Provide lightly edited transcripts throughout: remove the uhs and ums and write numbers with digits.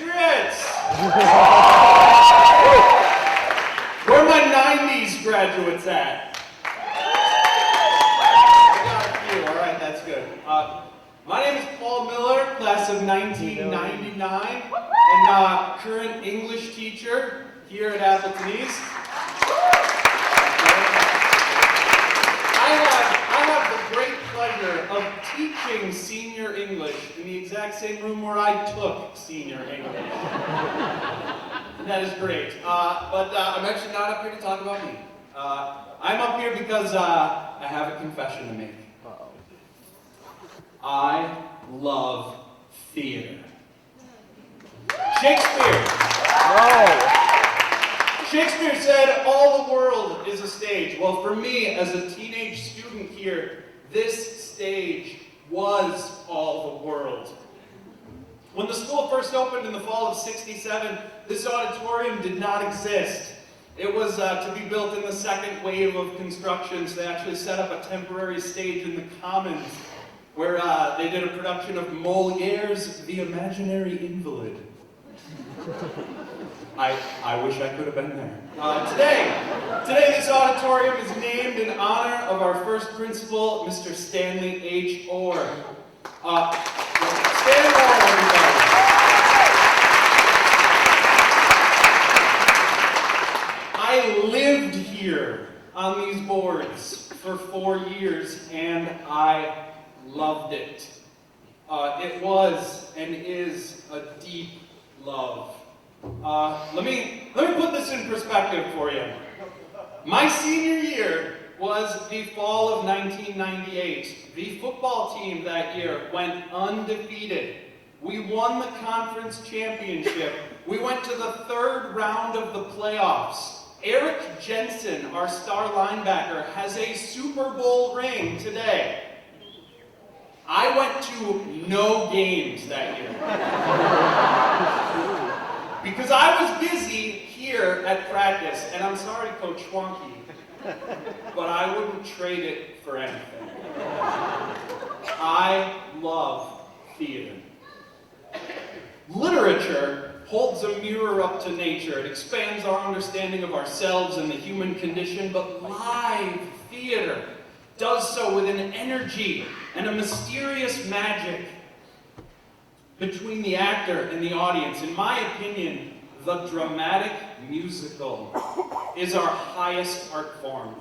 Patriots! Where are my 90s graduates at? I got a few, all right, that's good. My name is Paul Miller, class of 1999, and current English teacher here at Appleton East. I have the great pleasure of teaching senior English in the exact same room where I took senior English. And that is great. But I'm actually not up here to talk about me. I'm up here because I have a confession to make. I love theater. Shakespeare. Shakespeare said, all the world is a stage. Well, for me, as a teenage student here, this stage was all the world. When the school first opened in the fall of '67, this auditorium did not exist. It was to be built in the second wave of construction, so they actually set up a temporary stage in the Commons, where they did a production of Molière's The Imaginary Invalid. I wish I could have been there. Today this auditorium is named in honor of our first principal, Mr. Stanley H. Orr. Stand Orr, everybody. I lived here on these boards for 4 years, and I loved it. It was and is a deep love. Let me put this in perspective for you. My senior year was the fall of 1998. The football team that year went undefeated. We won the conference championship. We went to the third round of the playoffs. Eric Jensen, our star linebacker, has a Super Bowl ring today. I went to no games that year. Because I was busy here at practice, and I'm sorry, Coach Schwanke, but I wouldn't trade it for anything. I love theater. Literature holds a mirror up to nature. It expands our understanding of ourselves and the human condition, but live theater does so with an energy and a mysterious magic between the actor and the audience. In my opinion, the dramatic musical is our highest art form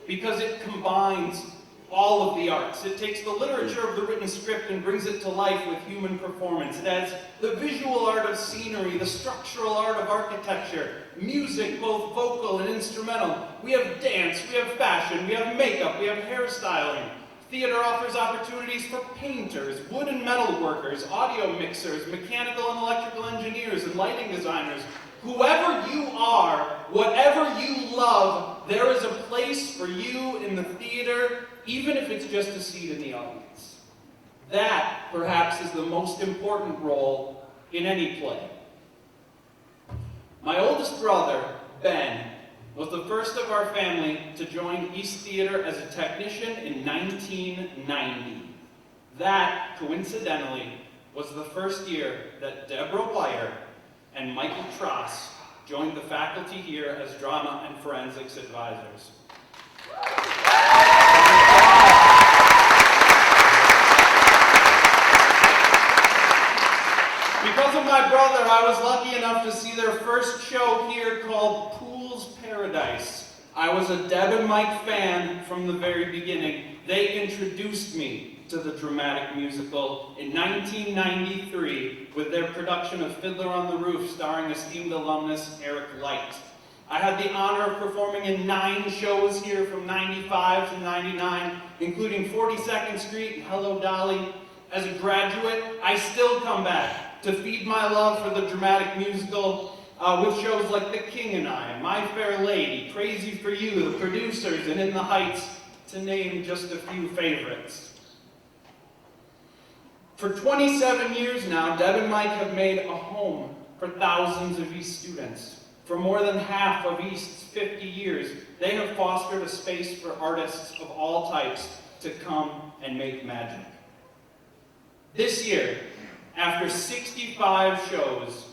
because it combines all of the arts. It takes the literature of the written script and brings it to life with human performance. It has the visual art of scenery, the structural art of architecture, music, both vocal and instrumental. We have dance, we have fashion, we have makeup, we have hairstyling. Theater offers opportunities for painters, wood and metal workers, audio mixers, mechanical and electrical engineers, and lighting designers. Whoever you are, whatever you love, there is a place for you in the theater, even if it's just a seat in the audience. That, perhaps, is the most important role in any play. My oldest brother, Ben, was the first of our family to join East Theater as a technician in 1990. That, coincidentally, was the first year that Deborah Wire and Michael Tross joined the faculty here as drama and forensics advisors. Because of my brother, I was lucky enough to see their first show here called Pool's Paradise. I was a Deb and Mike fan from the very beginning. They introduced me to the dramatic musical in 1993 with their production of Fiddler on the Roof starring esteemed alumnus Eric Light. I had the honor of performing in 9 shows here from 95 to 99, including 42nd Street and Hello Dolly. As a graduate, I still come back to feed my love for the dramatic musical with shows like The King and I, My Fair Lady, Crazy for You, The Producers, and In the Heights, to name just a few favorites. For 27 years now, Deb and Mike have made a home for thousands of East students. For more than half of East's 50 years, they have fostered a space for artists of all types to come and make magic. This year, after 65 shows,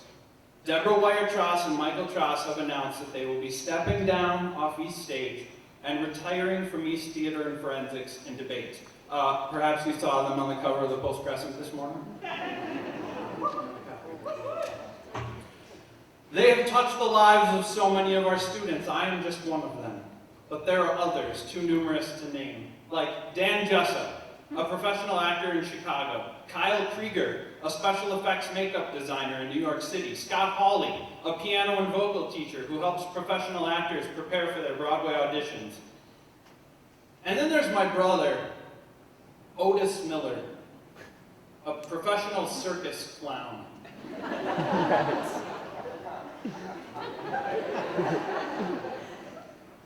Deborah Wyer-Tross and Michael Tross have announced that they will be stepping down off East Stage and retiring from East Theater and Forensics and Debate. Perhaps you saw them on the cover of the Post-Crescent this morning. They have touched the lives of so many of our students. I am just one of them. But there are others, too numerous to name, like Dan Jessup, a professional actor in Chicago, Kyle Krieger, a special effects makeup designer in New York City, Scott Hawley, a piano and vocal teacher who helps professional actors prepare for their Broadway auditions. And then there's my brother, Otis Miller, a professional circus clown.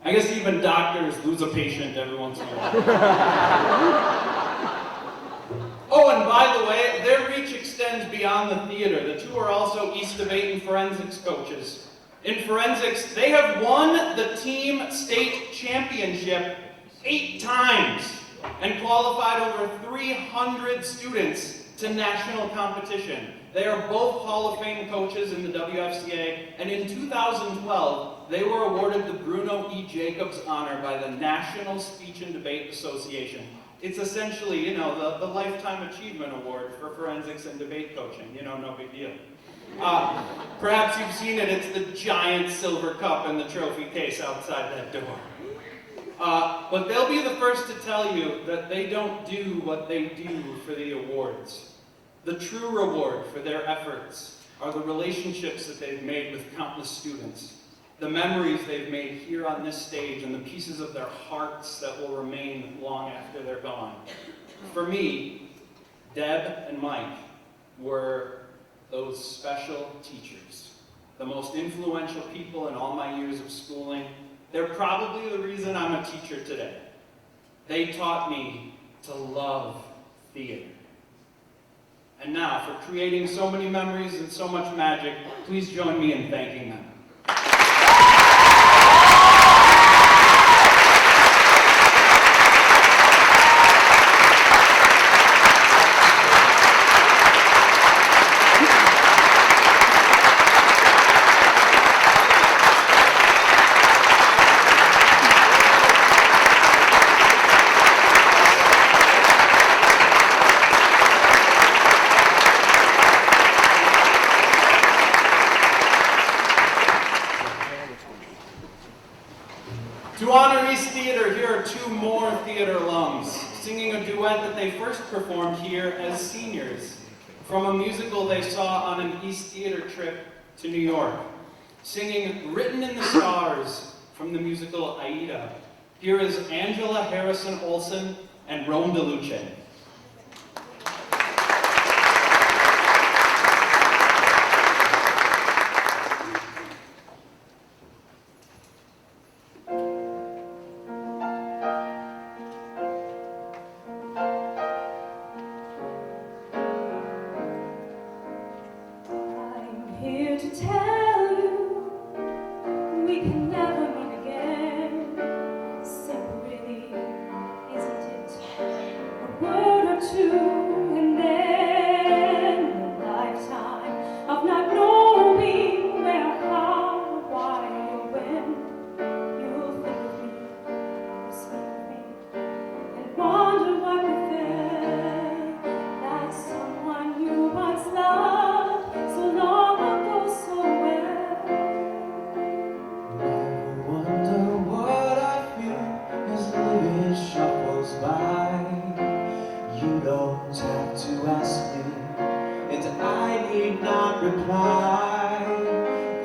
I guess even doctors lose a patient every once in a while. Oh, and by the way, their reach extends beyond the theater. The two are also East Debate and Forensics coaches. In Forensics, they have won the team state championship 8 times and qualified over 300 students to national competition. They are both Hall of Fame coaches in the WFCA, and in 2012, they were awarded the Bruno E. Jacobs Honor by the National Speech and Debate Association. It's essentially, the Lifetime Achievement Award for forensics and debate coaching. No big deal. Perhaps you've seen it. It's the giant silver cup in the trophy case outside that door. But they'll be the first to tell you that they don't do what they do for the awards. The true reward for their efforts are the relationships that they've made with countless students, the memories they've made here on this stage, and the pieces of their hearts that will remain long after they're gone. For me, Deb and Mike were those special teachers, the most influential people in all my years of schooling. They're probably the reason I'm a teacher today. They taught me to love theater. And now, for creating so many memories and so much magic, please join me in thanking them. To honor East Theater, here are 2 more theater alums, singing a duet that they first performed here as seniors from a musical they saw on an East Theater trip to New York, singing Written in the Stars from the musical Aida. Here is Angela Harrison Olsen and Rome DeLuce. Here to tell you we can never meet again. Simple, really, isn't it? A word or two, and then a lifetime of not knowing where, how, why, or when you'll think of me, or speak of me, and wonder what within that someone you once loved so long ago so well. Wonder what I feel as living shuffles by. You don't have to ask me, and I need not reply.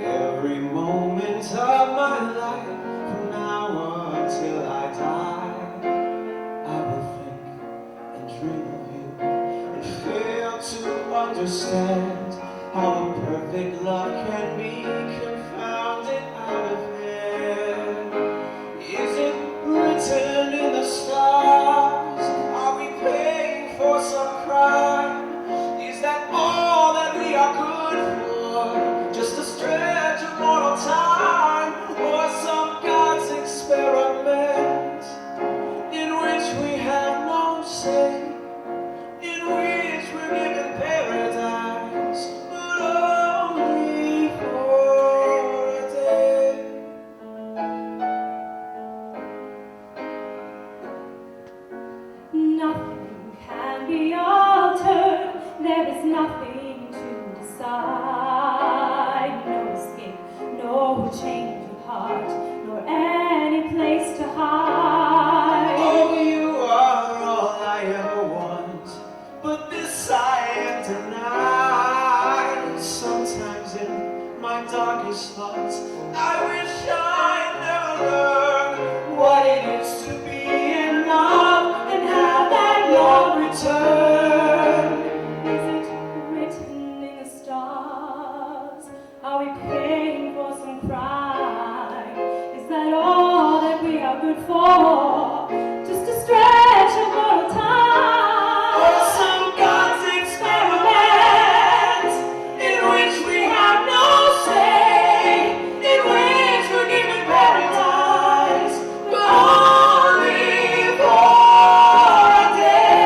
Every moment of my life, from now until I die, I will think and dream of you, and fail to understand how a perfect love can be confounded out of hand. Is it written in the stars? Are we paying for some crime? Is that all that we are good for? Just a stretch of mortal time, or some God's experiment in which we have no say, in which we're given paradise, but only inside. No escape, no change of heart, nor any place to hide. Oh, you are all I ever want, but this I am denied. Sometimes in my darkest thoughts, I wish I never learned what it is to be in love and have that love return. Is it written in the stars? Are we paying for some crime? Is that all that we are good for? Just a stretch of borrowed time? Or some God's experiment in which we have no say, in which we're given paradise, but only for a day.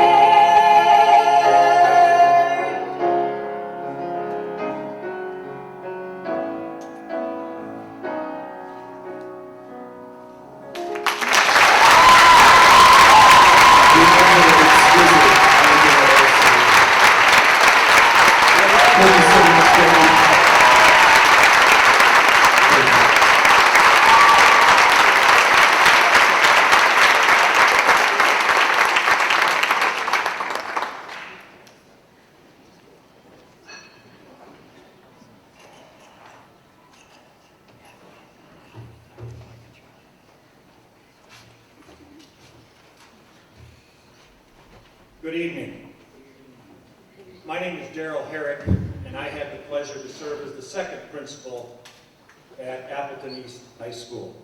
Thank you so much, Jamie. Good evening. My name is Darrell Herrick, and I had the pleasure to serve as the second principal at Appleton East High School.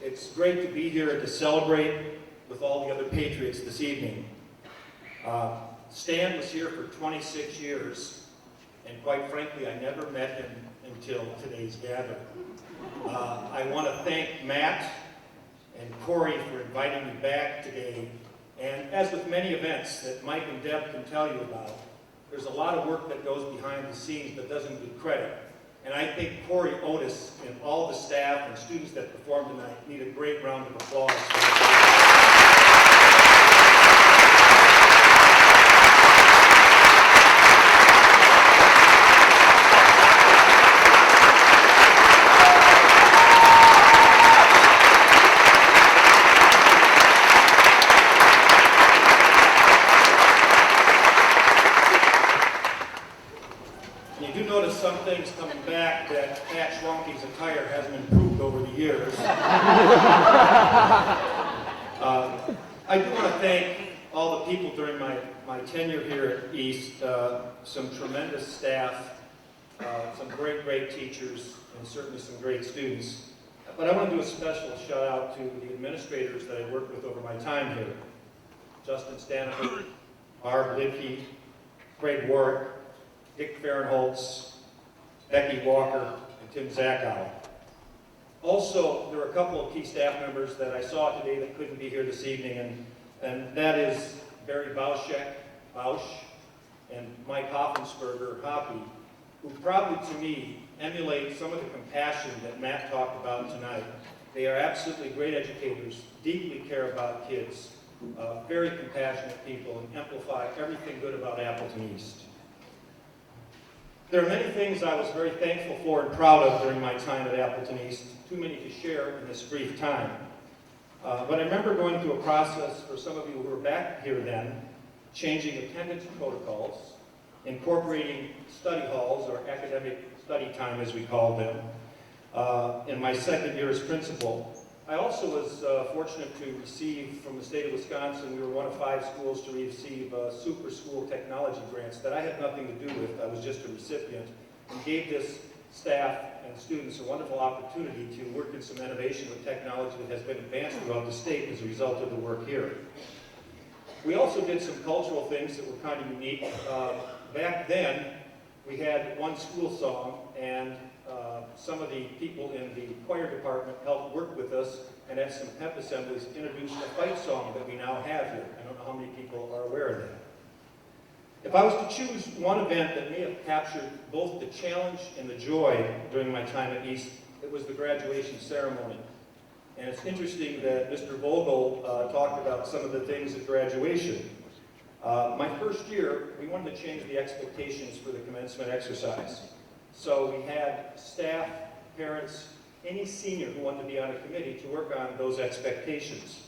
It's great to be here to celebrate with all the other Patriots this evening. Stan was here for 26 years, and quite frankly, I never met him until today's gathering. I want to thank Matt and Corey for inviting me back today. And as with many events that Mike and Deb can tell you about, there's a lot of work that goes behind the scenes that doesn't get credit. And I think Corey Otis and all the staff and students that performed tonight need a great round of applause. You do notice some things coming back, that Pat Schwanke's attire hasn't improved over the years. I do want to thank all the people during my tenure here at East, some tremendous staff, some great teachers, and certainly some great students. But I want to do a special shout out to the administrators that I worked with over my time here. Justin Stanifer, Barb Lidke, Craig Warwick, Dick Fahrenholtz, Becky Walker, and Tim Zackow. Also, there are a couple of key staff members that I saw today that couldn't be here this evening, and that is Barry Bausch, and Mike Hoffensberger, Hoppy, who probably, to me, emulate some of the compassion that Matt talked about tonight. They are absolutely great educators, deeply care about kids, very compassionate people, and amplify everything good about Appleton East. There are many things I was very thankful for and proud of during my time at Appleton East, too many to share in this brief time. But I remember going through a process, for some of you who were back here then, changing attendance protocols, incorporating study halls, or academic study time as we called them, in my second year as principal. I also was fortunate to receive from the state of Wisconsin, we were one of 5 schools to receive super school technology grants that I had nothing to do with. I was just a recipient, and gave this staff and students a wonderful opportunity to work in some innovation with technology that has been advanced throughout the state as a result of the work here. We also did some cultural things that were kind of unique. Back then, we had one school song, and some of the people in the choir department helped work with us, and at some pep assemblies introduced a fight song that we now have here. I don't know how many people are aware of that. If I was to choose one event that may have captured both the challenge and the joy during my time at East, it was the graduation ceremony. And it's interesting that Mr. Vogel talked about some of the things at graduation. My first year, we wanted to change the expectations for the commencement exercise. So we had staff, parents, any senior who wanted to be on a committee to work on those expectations.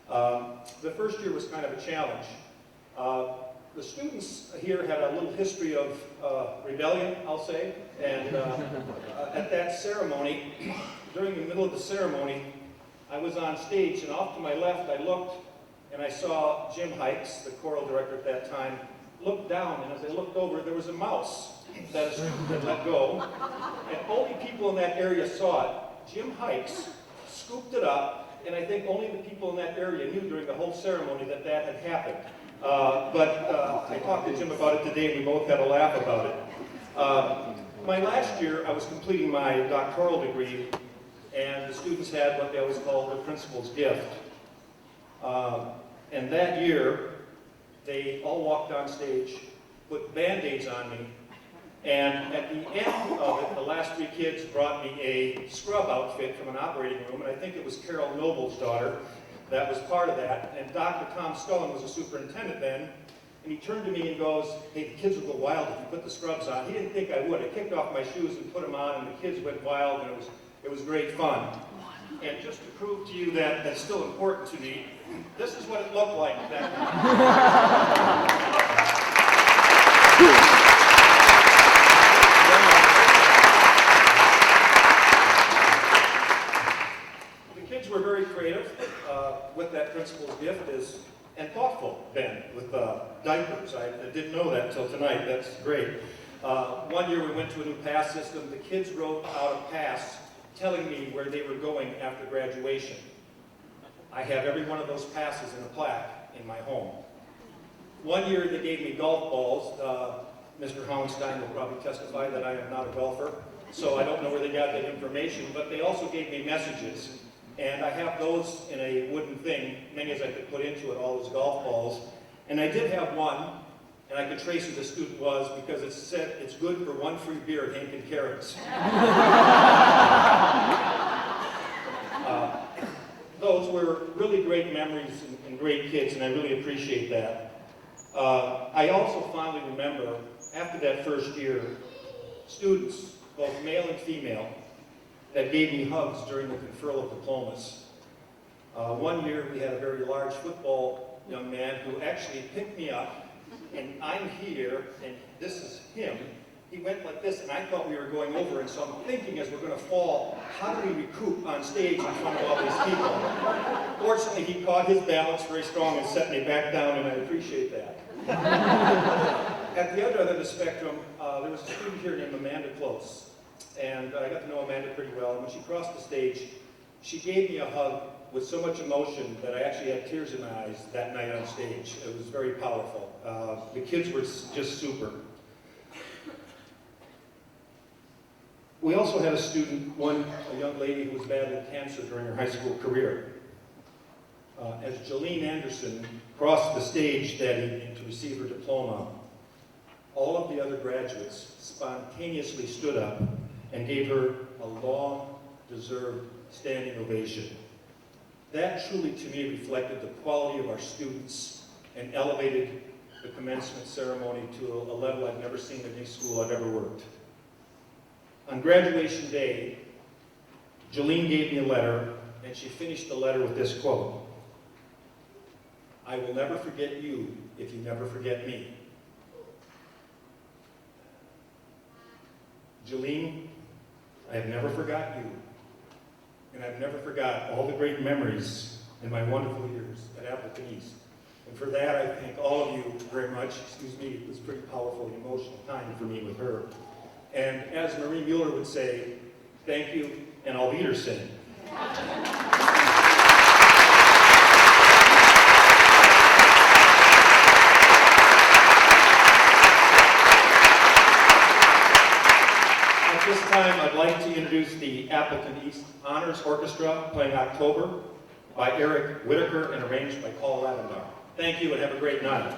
The first year was kind of a challenge. The students here had a little history of rebellion, I'll say, and at that ceremony, during the middle of the ceremony, I was on stage, and off to my left, I looked, and I saw Jim Hikes, the choral director at that time, look down, and as I looked over, there was a mouse that a student had let go, and only people in that area saw it. Jim Hikes scooped it up, and I think only the people in that area knew during the whole ceremony that that had happened. But I talked to Jim about it today, and we both had a laugh about it. My last year, I was completing my doctoral degree, and the students had what they always call the principal's gift. And that year, they all walked on stage, put Band-Aids on me, and at the end of it, the last three kids brought me a scrub outfit from an operating room, and I think it was Carol Noble's daughter that was part of that. And Dr. Tom Scullen was a superintendent then, and he turned to me and goes, "Hey, the kids will go wild if you put the scrubs on." He didn't think I would. I kicked off my shoes and put them on, and the kids went wild, and it was great fun. And just to prove to you that that's still important to me, this is what it looked like back then. Were very creative with that principal's gift and thoughtful then with diapers. I didn't know that until tonight. That's great. One year we went to a new pass system. The kids wrote out a pass telling me where they were going after graduation. I have every one of those passes in a plaque in my home. One year they gave me golf balls. Mr. Howenstein will probably testify that I am not a golfer, so I don't know where they got that information, but they also gave me messages. And I have those in a wooden thing, many as I could put into it, all those golf balls. And I did have one, and I could trace who the student was because it said it's good for one free beer at Hank and Karen's. Those were really great memories and great kids, and I really appreciate that. I also fondly remember, after that first year, students, both male and female, that gave me hugs during the conferral of diplomas. One year we had a very large football young man who actually picked me up, and I'm here, and this is him. He went like this, and I thought we were going over, and so I'm thinking as we're going to fall, how do we recoup on stage in front of all these people? Fortunately, he caught his balance very strong and set me back down, and I appreciate that. At the other end of the spectrum, there was a student here named Amanda Close. And I got to know Amanda pretty well, and when she crossed the stage, she gave me a hug with so much emotion that I actually had tears in my eyes that night on stage. It was very powerful. The kids were just super. We also had a student, a young lady who was battling cancer during her high school career. As Jolene Anderson crossed the stage that evening to receive her diploma, all of the other graduates spontaneously stood up and gave her a long-deserved standing ovation. That truly, to me, reflected the quality of our students and elevated the commencement ceremony to a level I've never seen at any school I've ever worked. On graduation day, Jolene gave me a letter, and she finished the letter with this quote: "I will never forget you if you never forget me." Jolene, I have never forgot you, and I've never forgot all the great memories in my wonderful years at Appleton East. And for that, I thank all of you very much. Excuse me, it was a pretty powerful and emotional time for me with her. And as Marie Mueller would say, thank you, and I'll Wiedersehen. At this time, I'd like to introduce the Appleton East Honors Orchestra, playing October, by Eric Whitaker and arranged by Paul Lavendar. Thank you and have a great night.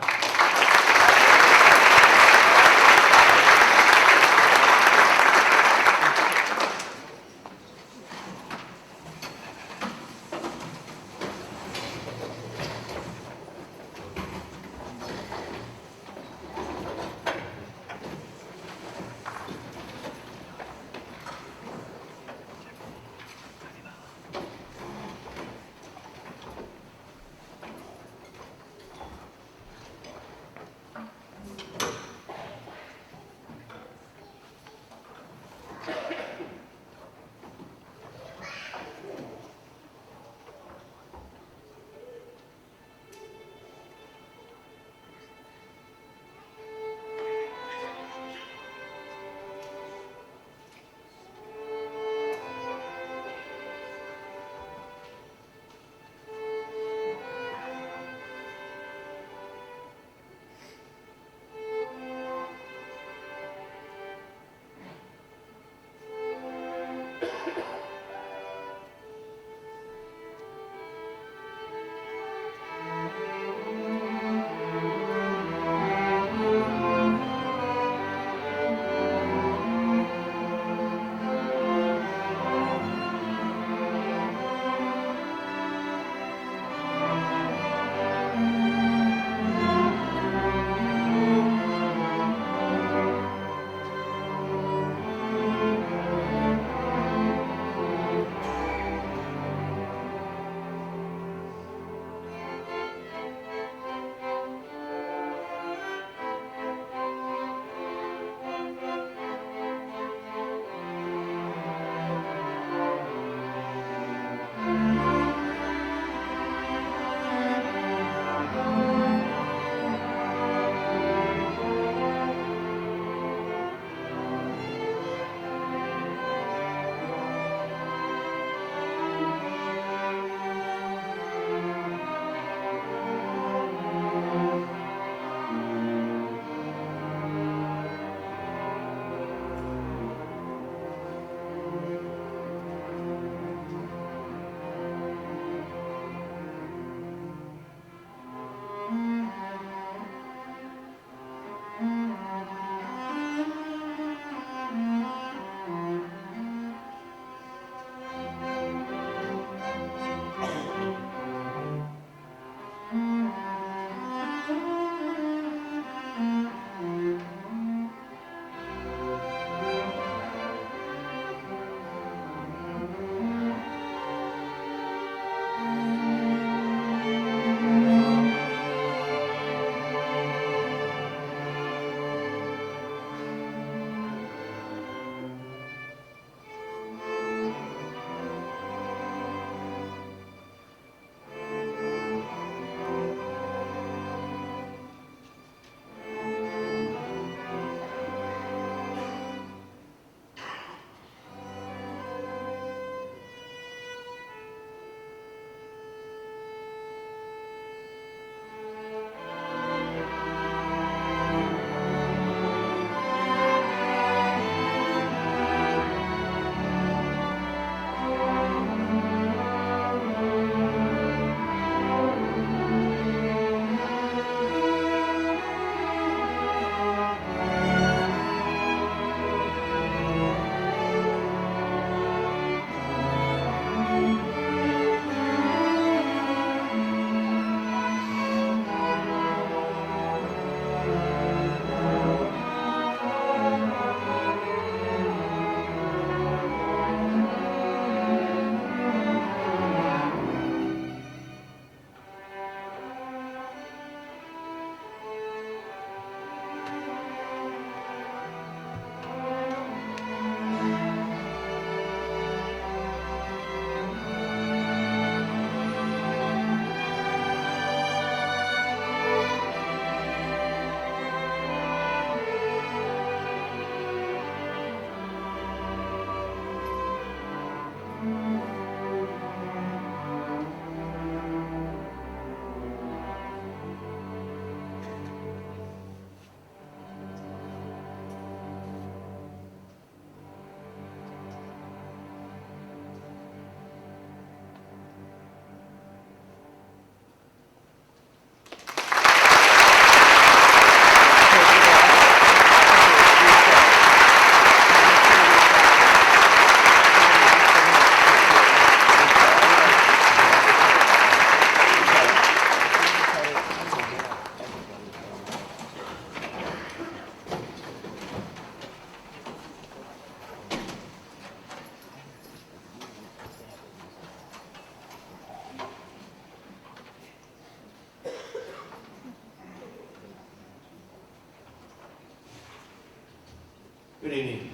Good evening.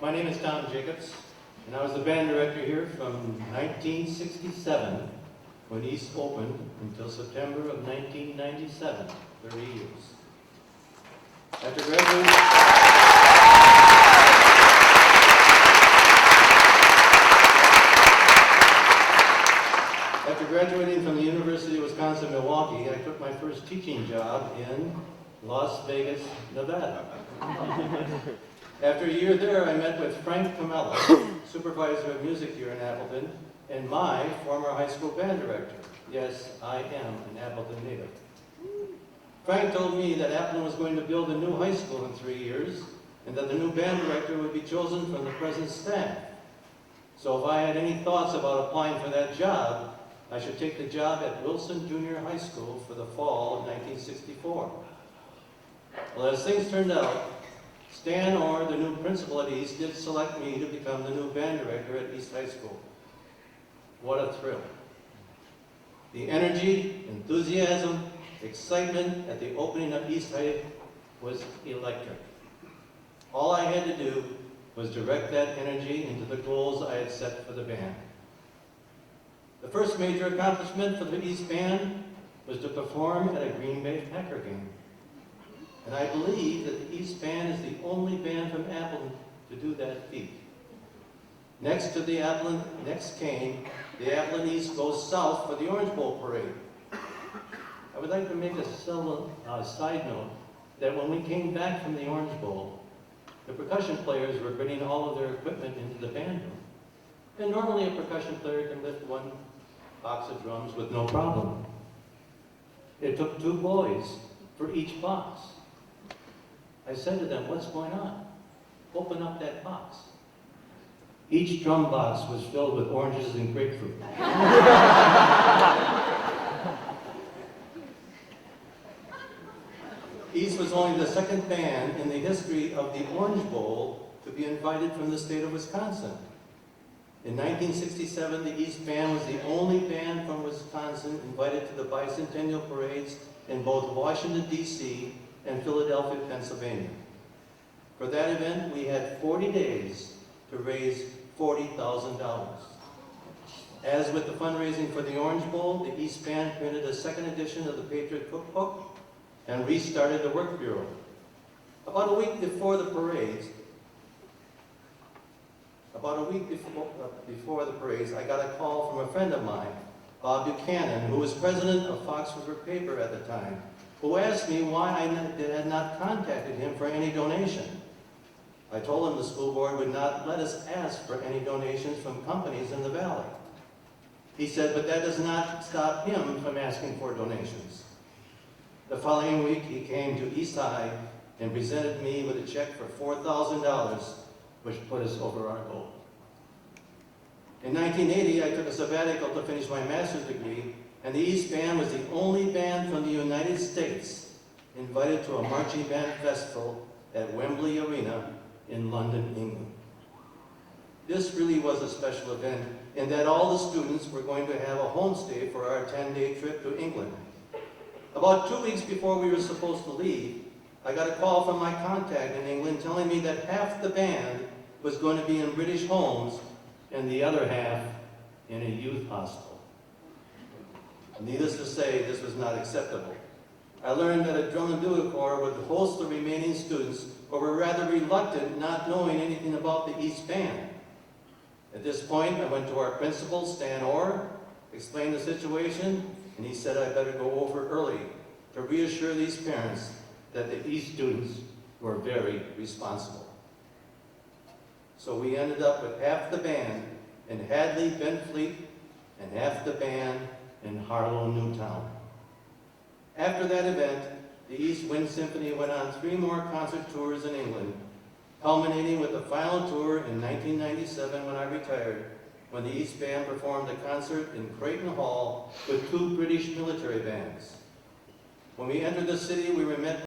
My name is Tom Jacobs, and I was the band director here from 1967, when East opened, until September of 1997, 30 years. After graduating from the University of Wisconsin-Milwaukee, I took my first teaching job in Las Vegas, Nevada. After a year there, I met with Frank Camella, supervisor of music here in Appleton, and my former high school band director. Yes, I am an Appleton native. Frank told me that Appleton was going to build a new high school in 3 years, and that the new band director would be chosen from the present staff. So if I had any thoughts about applying for that job, I should take the job at Wilson Junior High School for the fall of 1964. Well, as things turned out, Stan Orr, the new principal at East, did select me to become the new band director at East High School. What a thrill. The energy, enthusiasm, excitement at the opening of East High was electric. All I had to do was direct that energy into the goals I had set for the band. The first major accomplishment for the East Band was to perform at a Green Bay Packer game. And I believe that the East Band is the only band from Appleton to do that feat. Next came the Appleton East Goes South for the Orange Bowl parade. I would like to make a side note that when we came back from the Orange Bowl, the percussion players were bringing all of their equipment into the band room. And normally a percussion player can lift one box of drums with no problem. It took 2 boys for each box. I said to them, "What's going on? Open up that box." Each drum box was filled with oranges and grapefruit. East was only the second band in the history of the Orange Bowl to be invited from the state of Wisconsin. In 1967, the East Band was the only band from Wisconsin invited to the bicentennial parades in both Washington, D.C. and Philadelphia, Pennsylvania. For that event, we had 40 days to raise $40,000. As with the fundraising for the Orange Bowl, the East Band printed a second edition of the Patriot Cookbook and restarted the work bureau. About a week before the parades, I got a call from a friend of mine, Bob Buchanan, who was president of Fox River Paper at the time, who asked me why I had not contacted him for any donation. I told him the school board would not let us ask for any donations from companies in the valley. He said, but that does not stop him from asking for donations. The following week, he came to East High and presented me with a check for $4,000, which put us over our goal. In 1980, I took a sabbatical to finish my master's degree, and the East Band was the only band from the United States invited to a marching band festival at Wembley Arena in London, England. This really was a special event in that all the students were going to have a homestay for our 10-day trip to England. About 2 weeks before we were supposed to leave, I got a call from my contact in England telling me that half the band was going to be in British homes and the other half in a youth hostel. Needless to say, this was not acceptable. I learned that a drum and bugle corps would host the remaining students, but were rather reluctant, not knowing anything about the East Band. At this point, I went to our principal, Stan Orr, explained the situation, and he said I better go over early to reassure these parents that the East students were very responsible. So we ended up with half the band in Hadley, Benfleet, and half the band in Harlow, Newtown. After that event, the East Wind Symphony went on 3 more concert tours in England, culminating with the final tour in 1997 when I retired, when the East Band performed a concert in Creighton Hall with 2 British military bands. When we entered the city, we were met